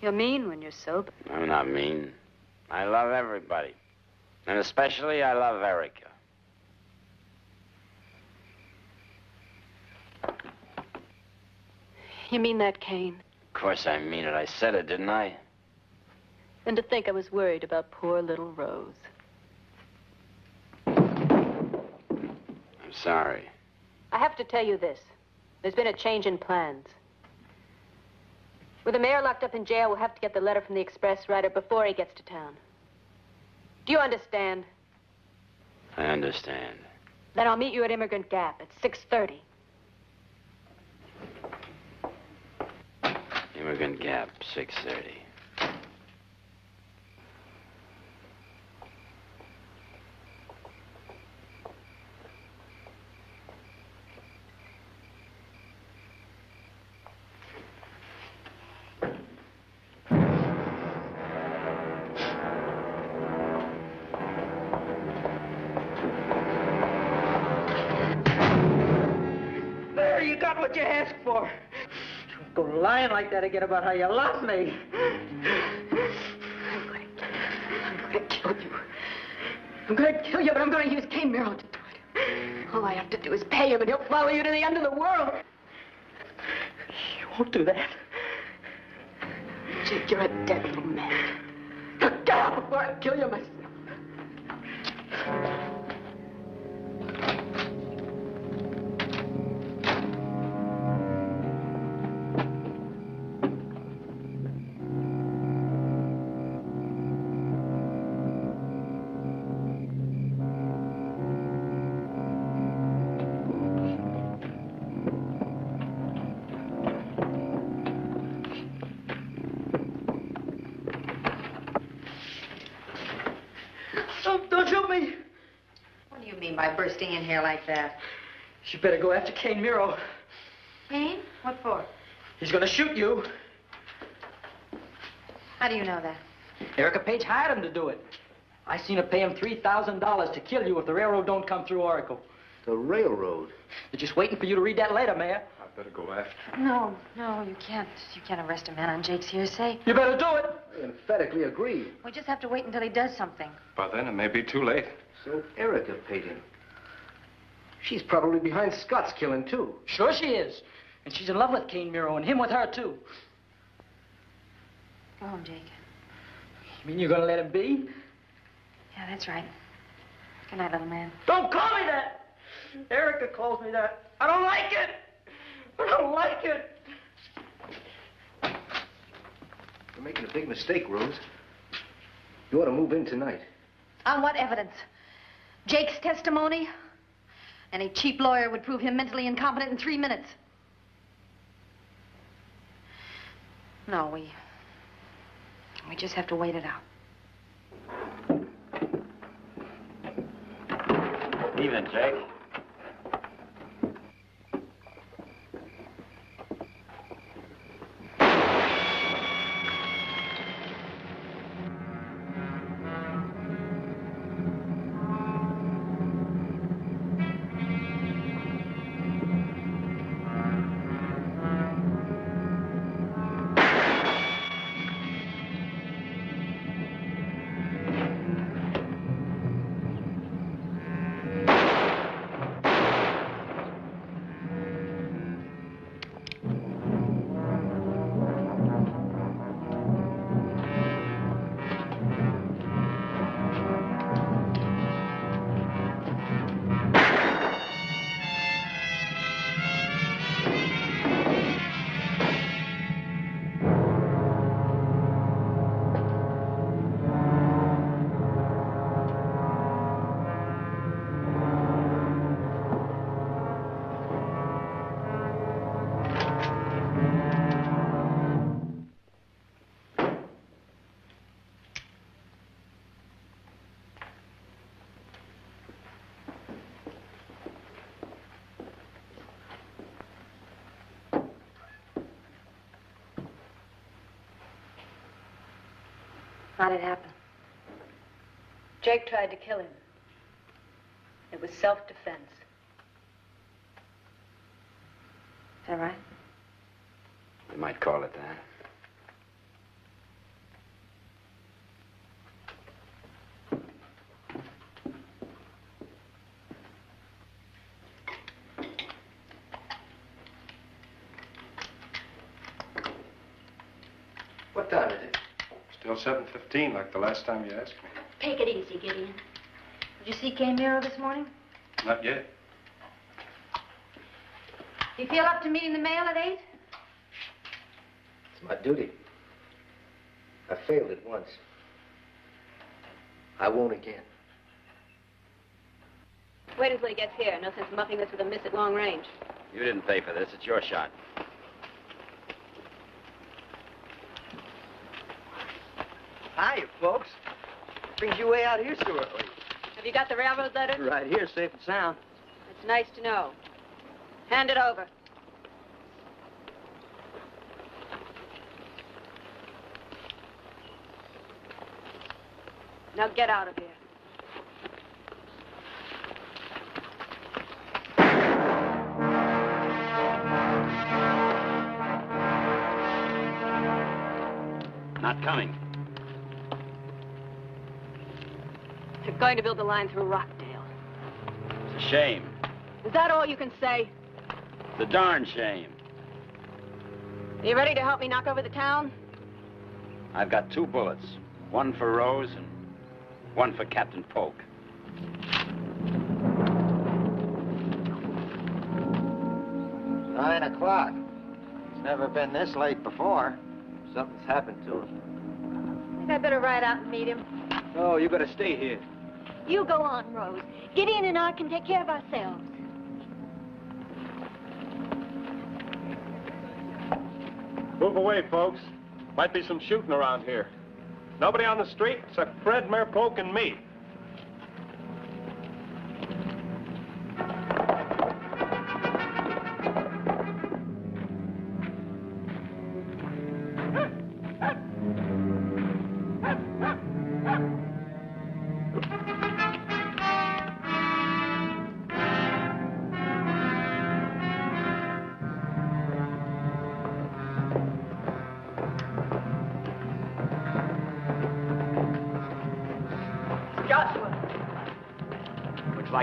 You're mean when you're sober. I'm not mean. I love everybody. And especially, I love Erica. You mean that, Kane? Of course I mean it. I said it, didn't I? And to think I was worried about poor little Rose. I'm sorry. I have to tell you this. There's been a change in plans. With the mayor locked up in jail, we'll have to get the letter from the express writer before he gets to town. Do you understand? I understand. Then I'll meet you at Immigrant Gap at 6:30. Immigrant Gap, 6:30. There, you got what you asked for. Don't go lying like that again about how you love me. I'm gonna kill you. I'm gonna kill you, but I'm gonna use Kane Merrill to do it. All I have to do is pay him, and he'll follow you to the end of the world. You won't do that. Jake, you're a dead little man. Now get out before I kill you myself. Don't shoot me. What do you mean by bursting in here like that? You better go after Kane Miro. Kane? What for? He's gonna shoot you. How do you know that? Erica Page hired him to do it. I seen her pay him $3,000 to kill you if the railroad don't come through Oracle. The railroad? They're just waiting for you to read that letter, Mayor. I better go after him. No, no, you can't. You can't arrest a man on Jake's hearsay. You better do it. I emphatically agree. We just have to wait until he does something. By then, it may be too late. So Erica paid him. She's probably behind Scott's killing, too. Sure she is. And she's in love with Kane Miro, and him with her, too. Go home, Jake. You mean you're gonna let him be? Yeah, that's right. Good night, little man. Don't call me that! Erica calls me that. I don't like it! I don't like it! You're making a big mistake, Rose. You ought to move in tonight. On what evidence? Jake's testimony? Any cheap lawyer would prove him mentally incompetent in 3 minutes. No, we just have to wait it out. Evening, Jake. How'd it happen? Jake tried to kill him. It was self-defense. Is that right? You might call it that. What time is it? Still 7:15, like the last time you asked me. Take it easy, Gideon. Did you see Kane Miro this morning? Not yet. You feel up to meeting the mail at 8? It's my duty. I failed it once. I won't again. Wait until he gets here. No sense muffing this with a miss at long range. You didn't pay for this. It's your shot. Hiya, folks. Brings you way out here so early. Have you got the railroad letter? Right here, safe and sound. It's nice to know. Hand it over. Now get out of here. Not coming. They're going to build the line through Rockdale. It's a shame. Is that all you can say? It's a darn shame. Are you ready to help me knock over the town? I've got 2 bullets. One for Rose and one for Captain Polk. 9 o'clock. It's never been this late before. Something's happened to him. I think I better ride out and meet him. No, you better stay here. You go on, Rose. Gideon and I can take care of ourselves. Move away, folks. Might be some shooting around here. Nobody on the street except Fred, Mayor Polk, and me.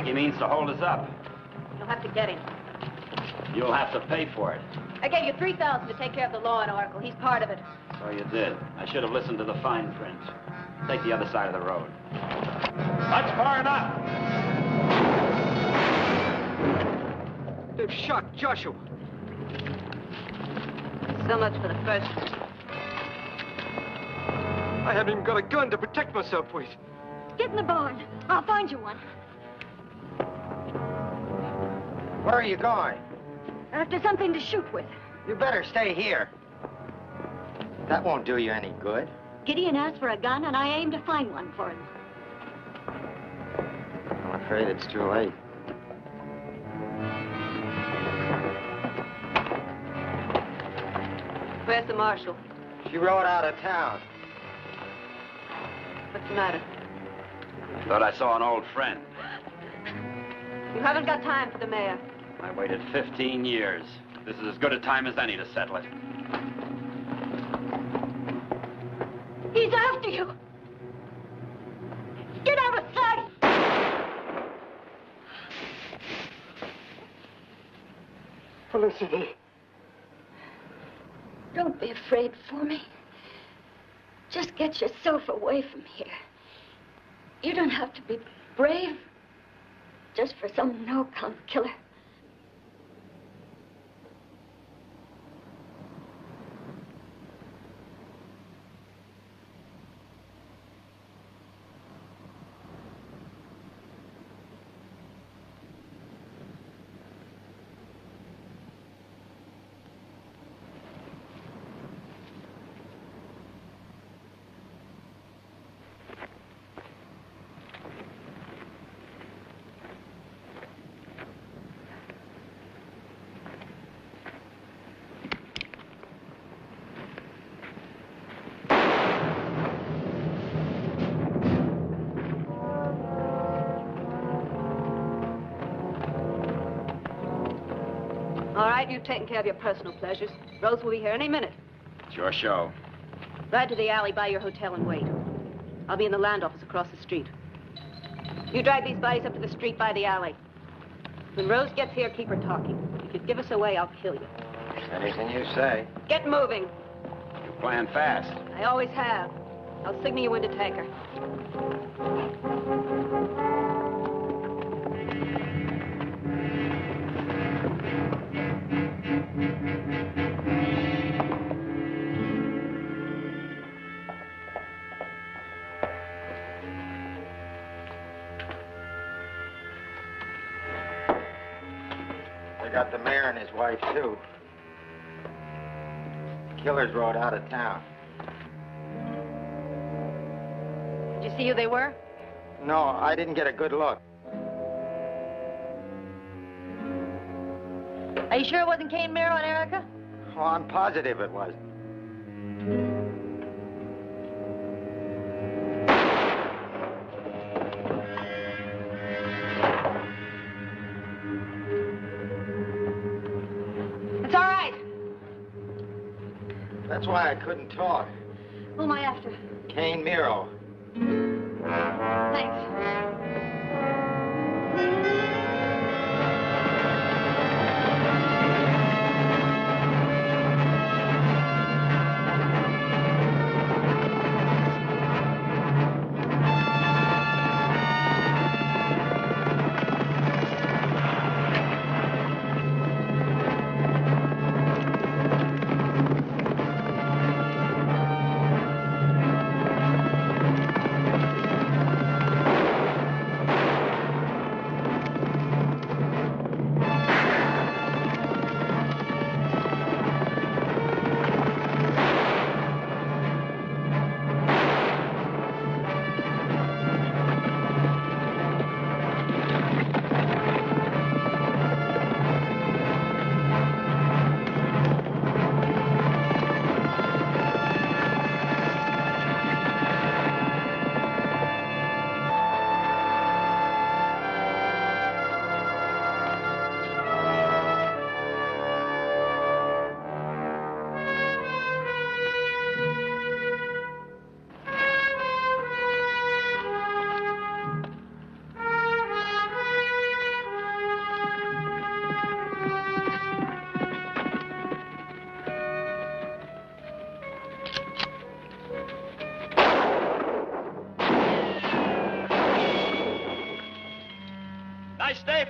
like he means to hold us up. You'll have to get him. You'll have to pay for it. I gave you $3,000 to take care of the law in Oracle. He's part of it. So you did. I should have listened to the fine print. Take the other side of the road. That's far enough. They've shot Joshua. So much for the first. I haven't even got a gun to protect myself with. Get in the barn. I'll find you one. Where are you going? After something to shoot with. You better stay here. That won't do you any good. Gideon asked for a gun, and I aim to find one for him. I'm afraid it's too late. Where's the marshal? She rode out of town. What's the matter? Thought I saw an old friend. You haven't got time for the mayor. I waited 15 years. This is as good a time as any to settle it. He's after you. Get out of sight. Felicity. Don't be afraid for me. Just get yourself away from here. You don't have to be brave just for some no-count killer. All right, you've taken care of your personal pleasures. Rose will be here any minute. It's your show. Ride to the alley by your hotel and wait. I'll be in the land office across the street. You drag these bodies up to the street by the alley. When Rose gets here, keep her talking. If you give us away, I'll kill you. Anything you say. Get moving. You plan fast. I always have. I'll signal you when to take her. They got the mayor and his wife, too. Killers rode out of town. Did you see who they were? No, I didn't get a good look. Are you sure it wasn't Cain Miro and Erica? Oh, I'm positive it was. It's all right. That's why I couldn't talk. Who am I after? Cain Miro. Thanks.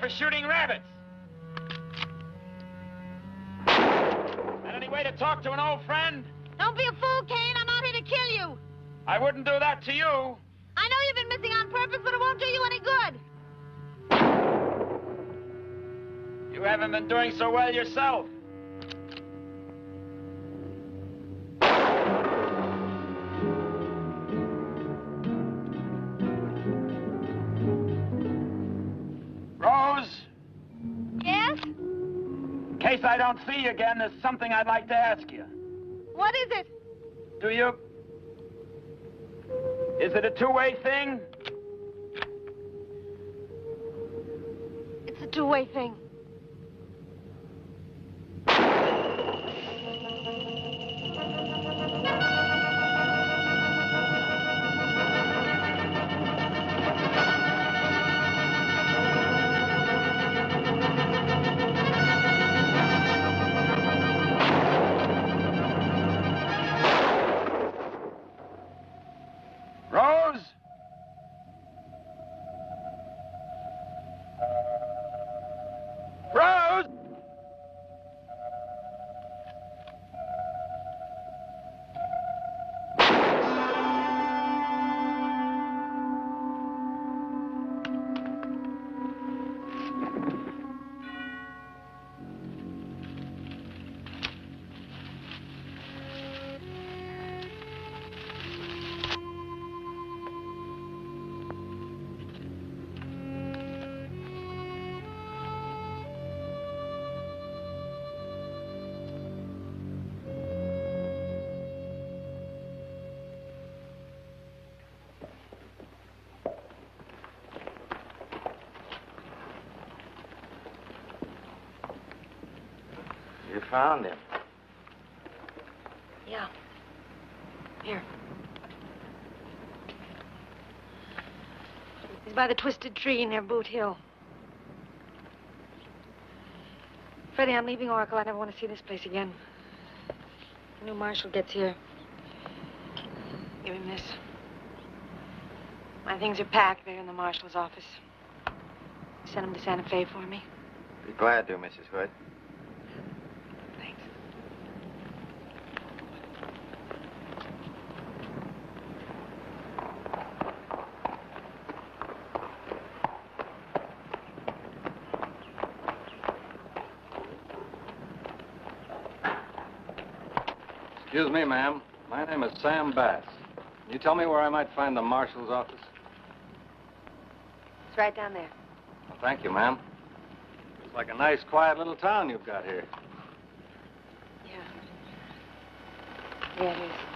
for shooting rabbits. That any way to talk to an old friend? Don't be a fool, Kane. I'm out here to kill you. I wouldn't do that to you. I know you've been missing on purpose, but it won't do you any good. You haven't been doing so well yourself. Rose? Yes? In case I don't see you again, there's something I'd like to ask you. What is it? Do you... Is it a two-way thing? It's a two-way thing. Rose? Rose? You found him. Yeah. Here. He's by the twisted tree near Boot Hill. Freddie, I'm leaving Oracle. I never want to see this place again. The new marshal gets here. Give him this. My things are packed. They're in the marshal's office. Send him to Santa Fe for me. Be glad to, Mrs. Hood. Thanks. Excuse me, ma'am. My name is Sam Bass. Can you tell me where I might find the marshal's office? It's right down there. Well, thank you, ma'am. It's like a nice, quiet little town you've got here. Yeah. Yeah, it is.